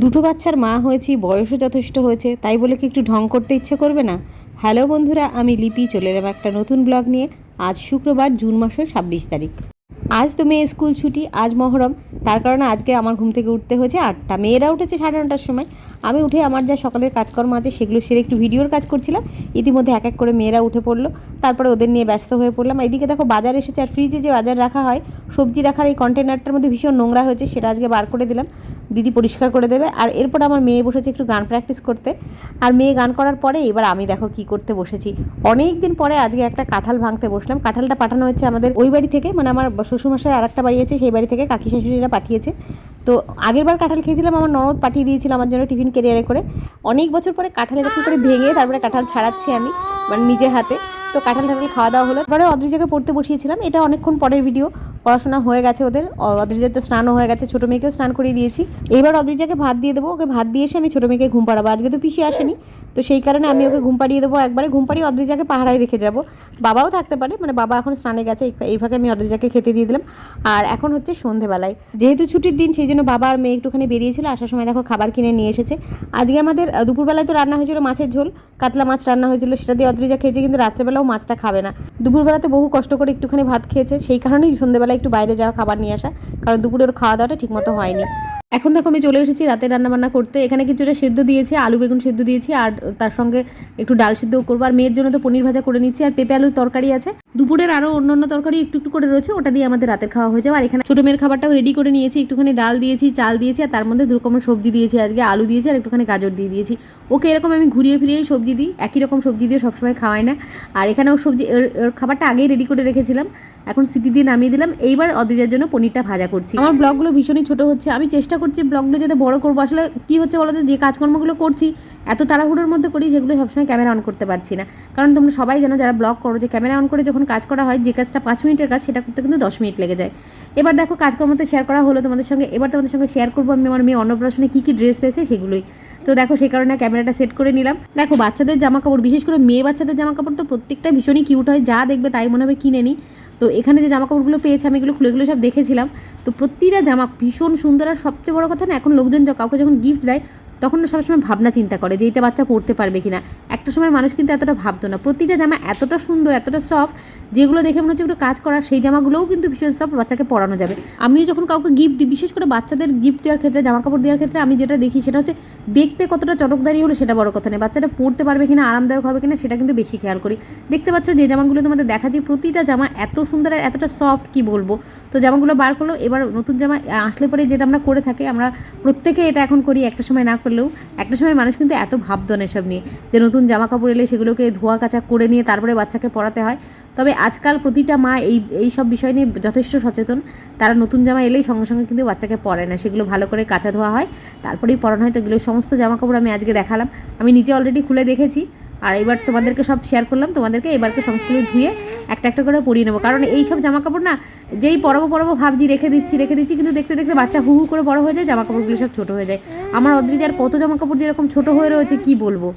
দুটো বাচ্চার মা হয়েছি, বয়সও যথেষ্ট হয়েছে, তাই বলে কি একটু ঢং করতে ইচ্ছে করবে না? হ্যালো বন্ধুরা, আমি লিপি চলে এলাম একটা নতুন ব্লগ নিয়ে। আজ শুক্রবার, জুন মাসের 26 তারিখ। আজ তো মেয়ে স্কুল ছুটি, আজ মহরম। তার কারণে আজকে আমার ঘুম থেকে উঠতে হয়েছে 8টা, মেয়েরা উঠেছে 9:30টার সময়। আমি উঠে আমার যা সকালের কাজকর্ম আছে সেগুলো সেরে একটু ভিডিওর কাজ করছিলাম। ইতিমধ্যে এক এক করে মেয়েরা উঠে পড়লো, তারপরে ওদের নিয়ে ব্যস্ত হয়ে পড়লাম। এইদিকে দেখো বাজার এসেছে, আর ফ্রিজে যে বাজার রাখা হয় সবজি রাখার এই কন্টেনারটার মধ্যে ভীষণ নোংরা হয়েছে, সেটা আজকে বার করে দিলাম, দিদি পরিষ্কার করে দেবে। আর এরপর আমার মেয়ে বসেছে একটু গান প্র্যাকটিস করতে। আর মেয়ে গান করার পরে এবার আমি দেখো কি করতে বসেছি। অনেক দিন পরে আজকে একটা কাঁঠাল ভাঙতে বসলাম। কাঁঠালটা পাঠানো হচ্ছে আমাদের ওই বাড়ি থেকে, মানে আমার শ্বশুরমশাই আর একটা বাড়ি আছে, সেই বাড়ি থেকে কাকি শাশুড়িরা পাঠিয়েছে। তো আগের বার কাঁঠাল খেয়েছিলাম, আমার ননদ পাঠিয়ে দিয়েছিল আমার জন্য টিফিন ক্যারিয়ারে করে। অনেক বছর পরে কাঁঠাল এরকম করে ভেঙে তারপরে কাঁঠাল ছাড়াচ্ছি আমি, মানে নিজের হাতে। তো কাঁঠাল খাওয়া দাওয়া হলো, পরে অদ্রিজাকে পড়তে বসিয়েছিলাম। এটা অনেকক্ষণ পরের ভিডিও, পড়াশোনা হয়ে গেছে ওদের। অদ্রিজার তো স্নানও হয়ে গেছে, ছোটো মেয়েকেও স্নান করিয়ে দিয়েছি। এবার অদ্রিজাকে ভাত দিয়ে দেবো, ওকে ভাত দিয়ে এসে আমি ছোটো মেয়েকে ঘুম পাড়াবো। আজকে তো পিসি আসেনি, তো সেই কারণে আমি ওকে ঘুম পাড়িয়ে দেবো একবারে। ঘুম পাড়িয়ে অদ্রিজাকে পাহারায় রেখে যাব। বাবাও থাকতে পারে, মানে বাবা এখন স্নানে গেছে, এই ফাঁকে আমি অদ্রিজাকে খেতে দিয়ে দিলাম। আর এখন হচ্ছে সন্ধেবেলায়, যেহেতু ছুটির দিন সেই জন্য বাবা আর মেয়ে একটুখানি বেরিয়েছিল। আসার সময় দেখো খাবার কিনে নিয়ে এসেছে। আজকে আমাদের দুপুরবেলায় তো রান্না হয়েছিল মাছের ঝোল, কাতলা মাছ রান্না হয়েছিল, সেটা দিয়ে অদ্রিজা খেয়েছে, কিন্তু রাত্রেবেলাও মাছটা খাবে না। দুপুরবেলাতে বহু কষ্ট করে একটুখানি ভাত খেয়েছে, সেই কারণেই সন্ধ্যেবেলা একটু বাইরে যাওয়া খাবার নিয়ে আসা, কারণ দুপুরের খাওয়া দাওয়াটা ঠিকমতো হয়নি। এখন দেখো আমি চলে এসেছি রাতে রান্নাবান্না করতে। এখানে কিছুটা সেদ্ধ দিয়েছি, আলু বেগুন সেদ্ধ দিয়েছি, আর তার সঙ্গে একটু ডাল সিদ্ধ করবো। আর মেয়ের জন্য তো পনির ভাজা করে নিচ্ছি, আর পেঁপে আলুর তরকারি আছে। দুপুরের আরও অন্যান্য তরকারি একটু একটু করে রয়েছে, ওটা দিয়ে আমাদের রাতের খাওয়া হয়ে যাবে। আর এখানে ছোটো মেয়ের খাবারটাও রেডি করে নিয়েছি, একটুখানি ডাল দিয়েছি, চাল দিয়েছি, আর তার মধ্যে 2 রকমের সবজি দিয়েছি। আজকে আলু দিয়েছি আর একটুখানি গাজর দিয়ে দিয়েছি। ওকে এরকম আমি ঘুরিয়ে ফিরিয়েই সবজি দিই, একই রকম সবজি দিয়ে সবসময় খাওয়াই না। আর এখানেও সবজি খাবারটা আগেই রেডি করে রেখেছিলাম, এখন সিটি দিয়ে নামিয়ে দিলাম। এইবার অদ্রিজার জন্য পনিরটা ভাজা করছি। আমার ব্লগগুলো ভীষণই ছোটো হচ্ছে, আমি চেষ্টা করছি ব্লগগুলো যাতে বড় করবো। আসলে কী হচ্ছে বলো তো, যে কাজকর্মগুলো করছি এত তাড়াহুড়োর মধ্যে করি, সেগুলো সবসময় ক্যামেরা অন করতে পারছি না। কারণ তোমরা সবাই জানো যারা ব্লগ করো, যে ক্যামেরা অন করে যখন কাজ করা হয়, যে কাজটা 5 মিনিটের কাজ সেটা করতে কিন্তু 10 মিনিট লেগে যায়। এবার দেখো কাজকর্মতে শেয়ার করা হলো তোমাদের সঙ্গে। এবার তোমাদের সঙ্গে শেয়ার করবো আমি আমার মেয়ে অন্নপ্রাশনে কী কী ড্রেস পেয়েছে সেগুলোই। তো দেখো সেই কারণে ক্যামেরাটা সেট করে নিলাম। দেখো বাচ্চাদের জামা কাপড়, বিশেষ করে মেয়ে বাচ্চাদের জামা কাপড় তো প্রত্যেকটা ভীষণই কিউট হয়, যা দেখবে তাই মনে হবে কিনে নিই। তো এখানে যে জামা কাপড়গুলো পেয়েছে আমি এগুলো খুলে সব দেখেছিলাম। তো প্রতিটা জামা ভীষণ সুন্দর। আর সবচেয়ে বড় কথা না, এখন লোকজন কাউকে যখন গিফট দেয় তখন না সবসময় ভাবনা চিন্তা করে যে এটা বাচ্চা পড়তে পারবে কিনা। একটা সময় মানুষ কিন্তু এতটা ভাবতো না। প্রতিটা জামা এতটা সুন্দর, এতটা সফট, যেগুলো দেখে মনে হচ্ছে একটু কাজ করা, সেই জামাগুলোও কিন্তু ভীষণ সফট, বাচ্চাকে পরানো যাবে। আমি যখন কাউকে গিফট দিই, বিশেষ করে বাচ্চাদের গিফট দেওয়ার ক্ষেত্রে, জামা কাপড় দেওয়ার ক্ষেত্রে আমি যেটা দেখি সেটা হচ্ছে দেখতে কতটা চটকদারি হলো সেটা বড় কথা নেই, বাচ্চাটা পরতে পারবে কিনা, আরামদায়ক হবে কিনা সেটা কিন্তু বেশি খেয়াল করি। দেখতে পাচ্ছ যে জামাগুলো তোমাদের দেখাচ্ছি, প্রতিটা জামা এত সুন্দর আর এতটা সফট, কি বলবো। তো জামাগুলো বার করলো। এবার নতুন জামা আসলে পরে যেটা আমরা করে থাকি, আমরা প্রত্যেকে এটা এখন করি, একটা সময় না করলেও। একটা সময় মানুষ কিন্তু এত ভাবতো না এসব নিয়ে, যে নতুন জামা কাপড় এলে সেগুলোকে ধোয়া কাচা করে নিয়ে তারপরে বাচ্চাকে পরাতে হয়। তবে আজকাল প্রতিটা মা এই সব বিষয় নিয়ে যথেষ্ট সচেতন। তারা নতুন জামা এলেই সঙ্গে সঙ্গে কিন্তু বাচ্চাকে পরায় না, সেগুলো ভালো করে কাচা ধোয়া হয়, তারপরেই পরানো হয়। তো এগুলো সমস্ত জামা কাপড় আমি আজকে দেখালাম, আমি নিজে অলরেডি খুলে দেখেছি। আর এবার তোমাদেরকে সব শেয়ার করলাম, তোমাদেরকে এবারকে সমস্তগুলো ধুয়ে একটা একটা করে পরিয়ে নেবো। কারণ এই সব জামা কাপড় না, যেই পরবো ভাবছি রেখে দিচ্ছি, কিন্তু দেখতে দেখতে বাচ্চা হু করে বড় হয়ে যায়, জামা কাপড়গুলো সব ছোটো হয়ে যায়। আমার অদ্রিজার কত জামা কাপড় যেরকম ছোটো হয়ে রয়েছে, কি বলবো।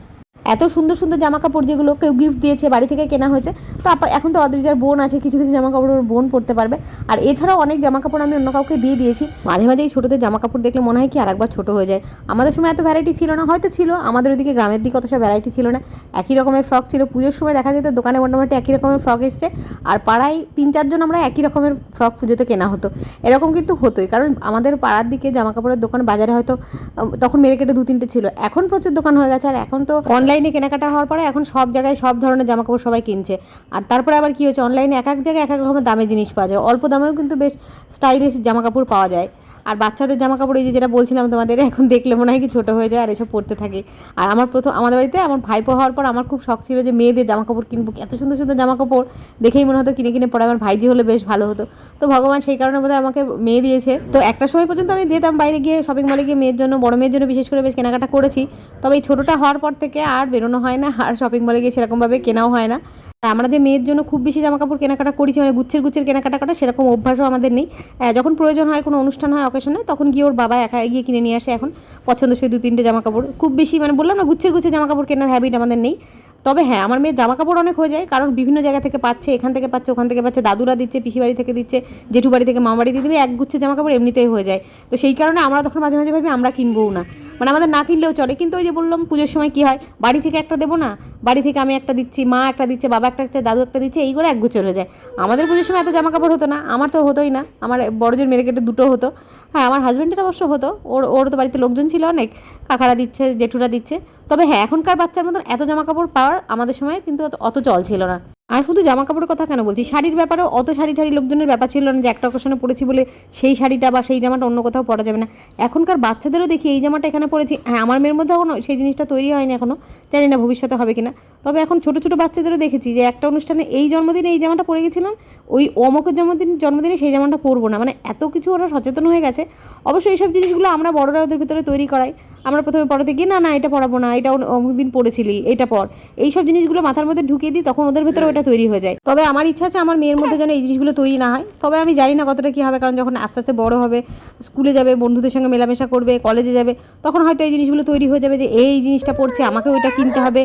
এত সুন্দর সুন্দর জামা কাপড় যেগুলো কেউ গিফট দিয়েছে, বাড়ি থেকে কেনা হয়েছে। তো এখন তো অদ্রিজার বোন আছে, কিছু কিছু জামা কাপড় ওর বোন পরতে পারবে। আর এছাড়াও অনেক জামা কাপড় আমি অন্য কাউকে দিয়ে দিয়েছি। মাঝে মাঝে এই ছোটোদের জামা কাপড় দেখলে মনে হয় কি আরেকবার ছোটো হয়ে যায়। আমাদের সময় এত ভ্যারাইটি ছিল না, হয়তো ছিল, আমাদের ওদিকে গ্রামের দিকে অত সব ভ্যারাইটি ছিল না। একই রকমের ফ্রক ছিল, পুজোর সময় দেখা যেত দোকানে মোটামুটি একই রকমের ফ্রক এসছে, আর পাড়ায় 3-4 জন আমরা একই রকমের ফ্রক পুজোতে কেনা হতো। এরকম কিন্তু হতোই, কারণ আমাদের পাড়ার দিকে জামা কাপড়ের দোকান বাজারে হয়তো তখন মেরে 2-3টে ছিল, এখন প্রচুর দোকান হয়ে গেছে। আর এখন তো অনলাইনে কেনাকাটা হওয়ার পরে এখন সব জায়গায় সব ধরনের জামা কাপড় সবাই কিনছে। আর তারপরে আবার কী হচ্ছে, অনলাইনে এক এক জায়গায় এক এক রকমের দামের জিনিস পাওয়া যায়, অল্প দামেও কিন্তু বেশ স্টাইলিশ জামা কাপড় পাওয়া যায়। আর বাচ্চাদের জামা কাপড়, এই যেটা বলছিলাম তোমাদের, এখন দেখলে মনে হয় কি ছোটো হয়ে যায় আর এসব পরতে থাকে। আর আমাদের বাড়িতে আমার ভাইপো হওয়ার পর আমার খুব শখ ছিল যে মেয়েদের জামা কাপড় কিনবো, এত সুন্দর সুন্দর জামা কাপড় দেখেই মনে হতো কিনে পরে আমার ভাইজি হলে বেশ ভালো হতো। তো ভগবান সেই কারণে বোধহয় আমাকে মেয়ে দিয়েছে। তো একটা সময় পর্যন্ত আমি দিতাম বাইরে গিয়ে, শপিং মলে গিয়ে মেয়ের জন্য, বড় মেয়ের জন্য বিশেষ করে বেশ কেনাকাটা করেছি। তবে এই ছোটোটা হওয়ার পর থেকে আর বেরোনো হয় না, আর শপিং মলে গিয়ে সেরকমভাবে কেনাও হয় না। আমরা যে মেয়ের জন্য খুব বেশি জামা কাপড় কেনাকাটা করেছি, মানে গুচ্ছের কেনাকাটা করা, সেরকম অভ্যাসও আমাদের নেই। যখন প্রয়োজন হয়, কোনো অনুষ্ঠান হয়, অকেশন হয়, তখন গিয়ে ওর বাবা একা গিয়ে কিনে নিয়ে আসে। এখন পছন্দসই 2-3টে জামা কাপড়, খুব বেশি, মানে বললাম না, গুচ্ছের জামা কাপড় কেনার হ্যাবিট আমাদের নেই। তবে হ্যাঁ, আমার মেয়ের জামা কাপড় অনেক হয়ে যায়, কারণ বিভিন্ন জায়গা থেকে পাচ্ছে, এখান থেকে পাচ্ছে, ওখান থেকে পাচ্ছে, দাদুরা দিচ্ছে, পিসি বাড়ি থেকে দিচ্ছে, জেঠু বাড়ি থেকে মামা বাড়ি দিয়ে দিবে, এক গুচ্ছে জামা কাপড় এমনিতেই হয়ে যায়। তো সেই কারণে আমরা তখন মাঝে মাঝে ভাবি আমরা কিনবও না। মানে আমাদের না কিনলেও চলে, কিন্তু ওই যে বললাম পুজোর সময় কী হয়, বাড়ি থেকে একটা দেবো না, বাড়ি থেকে আমি একটা দিচ্ছি, মা একটা দিচ্ছে, বাবা একটা দিচ্ছে, দাদু একটা দিচ্ছে, এই করে এক গোছর হয়ে যায়। আমাদের পুজোর সময় এত জামা কাপড় হতো না, আমার তো হতোই না, আমার বড়জোর মেরে কেটে দুটো হতো। হ্যাঁ, আমার হাজব্যান্ডের অবশ্য হতো, ওর তো বাড়িতে লোকজন ছিল অনেক, কাকারা দিচ্ছে, জেঠুরা দিচ্ছে। তবে হ্যাঁ, এখনকার বাচ্চার মতন এত জামা কাপড় পাওয়ার আমাদের সময় কিন্তু অত চল ছিল না। আর শুধু জামা কাপড়ের কথা কেন বলছি, শাড়ির ব্যাপারেও অত শাড়ি ঠাড়ি লোকজনের ব্যাপার ছিল না যে একটা অকেশনে পরেছি বলে সেই শাড়িটা বা সেই জামাটা অন্য কোথাও পরা যাবে না। এখনকার বাচ্চাদেরও দেখি এই জামাটা এখানে পরেছি, হ্যাঁ আমার মেয়ের মধ্যে এখনও সেই জিনিসটা তৈরি হয়নি এখনও, জানি না ভবিষ্যতে হবে কিনা। তবে এখন ছোটো ছোটো বাচ্চাদেরও দেখেছি যে একটা অনুষ্ঠানে এই জন্মদিনে এই জামাটা পরে গেছিলাম, ওই অমুকের জন্মদিনে সেই জামাটা পরবো না, মানে এত কিছু ওরা সচেতন হয়ে গেছে। অবশ্যই এইসব জিনিসগুলো আমরা বড়রা ওদের ভিতরে তৈরি করাই। আমরা প্রথমে পড়াতে গিয়ে না এটা পড়াবো না, এটা অমুক দিন পড়েছিলি, এটা পর, এইসব জিনিসগুলো মাথার মধ্যে ঢুকিয়ে দিই, তখন ওদের ভেতরে ওটা তৈরি হয়ে যায়। তবে আমার ইচ্ছা আছে আমার মেয়ের মধ্যে যেন এই জিনিসগুলো তৈরি না হয়। তবে আমি জানি না কতটা কী হবে, কারণ যখন আস্তে আস্তে বড় হবে, স্কুলে যাবে, বন্ধুদের সঙ্গে মেলামেশা করবে, কলেজে যাবে, তখন হয়তো এই জিনিসগুলো তৈরি হয়ে যাবে যে এই জিনিসটা পড়ছে, আমাকে ওইটা কিনতে হবে।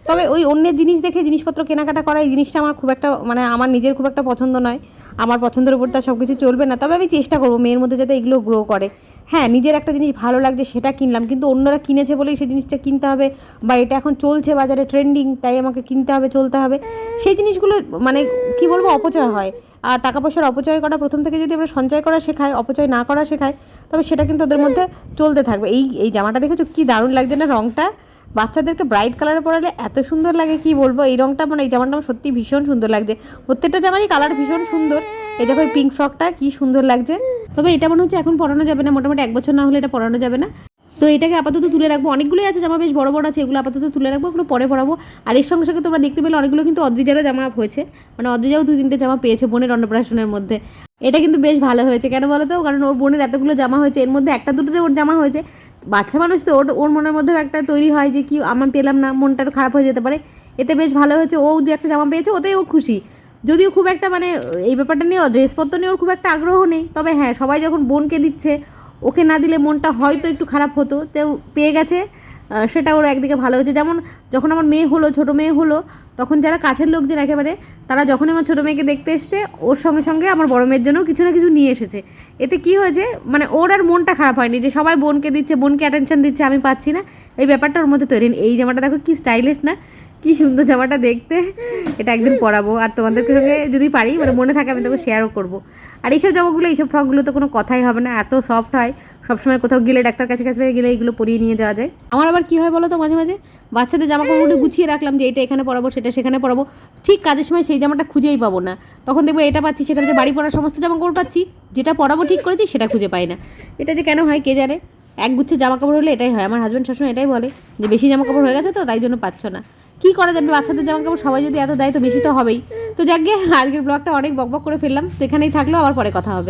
তবে ওই অন্যের জিনিস দেখে জিনিসপত্র কেনাকাটা করা, এই জিনিসটা আমার খুব একটা, মানে আমার নিজের খুব একটা পছন্দ নয়। আমার পছন্দের উপর তার সব কিছু চলবে না। তবে আমি চেষ্টা করবো মেয়ের মধ্যে যাতে এগুলো গ্রো করে। হ্যাঁ, নিজের একটা জিনিস ভালো লাগছে সেটা কিনলাম, কিন্তু অন্যরা কিনেছে বলেই সেই জিনিসটা কিনতে হবে, বা এটা এখন চলছে বাজারে ট্রেন্ডিং তাই আমাকে কিনতে হবে, চলতে হবে, সেই জিনিসগুলো মানে কি বলবো, অপচয় হয়। আর টাকা পয়সার অপচয় করা প্রথম থেকে যদি আমরা সঞ্চয় করা শেখাই, অপচয় না করা শেখাই, তবে সেটা কিন্তু ওদের মধ্যে চলতে থাকবে। এই জামাটা দেখেছো কী দারুণ লাগছে না রঙটা, বাচ্চাদেরকে ব্রাইট কালারে পরালে এত সুন্দর লাগে কি বলবো। এই রঙটা মানে এই জামাটা আমার সত্যি ভীষণ সুন্দর লাগছে, প্রত্যেকটা জামারই কালার ভীষণ সুন্দর। এই দেখো এই পিঙ্ক ফ্রকটা কি সুন্দর লাগছে। তবে এটা মনে হচ্ছে এখন পরানো যাবে না, মোটামুটি 1 বছর না হলে এটা পরানো যাবে না। তো এটাকে আপাতত তুলে রাখবো। অনেকগুলোই আছে জামা, বেশ বড় বড় আছে, এগুলো আপাতত তুলে রাখবো, এগুলো পরে পরাবো। আর এর সঙ্গে সঙ্গে তোমরা দেখতে পেলে অনেকগুলো কিন্তু অদ্রিজারও জামা হয়েছে, মানে অদ্রিজাও 2-3টে জামা পেয়েছে বোনের অন্নপ্রাশনের মধ্যে। এটা কিন্তু বেশ ভালো হয়েছে, কেন বলো তো, কারণ ওর বোনের এতগুলো জামা হয়েছে, এর মধ্যে একটা দুটো যে ওর জামা হয়েছে, বাচ্চা মানুষ তো ওর মনের মধ্যেও একটা তৈরি হয় যে কি আমার পেলাম না, মনটা খারাপ হয়ে যেতে পারে। এতে বেশ ভালো হয়েছে, ও যে একটা জামা পেয়েছে ওতেই ও খুশি। যদিও খুব একটা মানে এই ব্যাপারটা নিয়ে ড্রেসপত্র নিয়ে ওর খুব একটা আগ্রহ নেই, তবে হ্যাঁ সবাই যখন বোনকে দিচ্ছে, ওকে না দিলে মনটা হয়তো একটু খারাপ হতো, তো পেয়ে গেছে, সেটা ওর একদিকে ভালো হয়েছে। যেমন যখন আমার মেয়ে হলো, ছোটো মেয়ে হলো, তখন যারা কাছের লোকজন একেবারে, তারা যখনই আমার ছোটো মেয়েকে দেখতে এসছে, ওর সঙ্গে সঙ্গে আমার বড় মেয়ের জন্য কিছু না কিছু নিয়ে এসেছে। এতে কি হয়েছে, মানে ওর আর মনটা খারাপ হয়নি যে সবাই বোনকে দিচ্ছে, বোনকে অ্যাটেনশন দিচ্ছে, আমি পাচ্ছি না, এই ব্যাপারটা ওর মধ্যে তৈরি। এই জামাটা দেখো কি স্টাইলিশ না, কি সুন্দর জামাটা দেখতে, এটা একদিন পরাবো। আর তোমাদের সঙ্গে যদি পারি, মানে মনে থাকে আমি তোকে শেয়ারও করবো। আর এইসব জামাগুলো, এইসব ফ্রকগুলো তো কোনো কথাই হবে না, এত সফট হয়, সবসময় কোথাও গেলে ডাক্তার কাছে গেলে এইগুলো পরিয়ে নিয়ে যাওয়া যায়। আমার আবার কী হয় বলো তো, মাঝে মাঝে বাচ্চাদের জামা কাপড়গুলো গুছিয়ে রাখলাম যে এটা এখানে পরাবো, সেটা সেখানে পরাবো, ঠিক কাজের সময় সেই জামাটা খুঁজেই পাবো না, তখন দেখবো এটা পাচ্ছি, সেটা যে বাড়ি পরার সমস্ত জামা কাপড় পাচ্ছি, যেটা পরাবো ঠিক করেছি সেটা খুঁজে পাই না। এটা যে কেন হয় কে জানে, একগুচ্ছে জামা কাপড় হলে এটাই হয়। আমার হাজব্যান্ড সবসময় এটাই বলে যে বেশি জামা কাপড় হয়ে গেছে তো তাই জন্য পাচ্ছ না। কী করা যাবে, বাচ্চাদের জামা কাপড় সবাই যদি এত দেয় তো বেশি তো হবেই। তো যাক গে, আজকের ব্লগটা অনেক বকবক করে ফেললাম, তো এখানেই থাকলো, আবার পরে কথা হবে।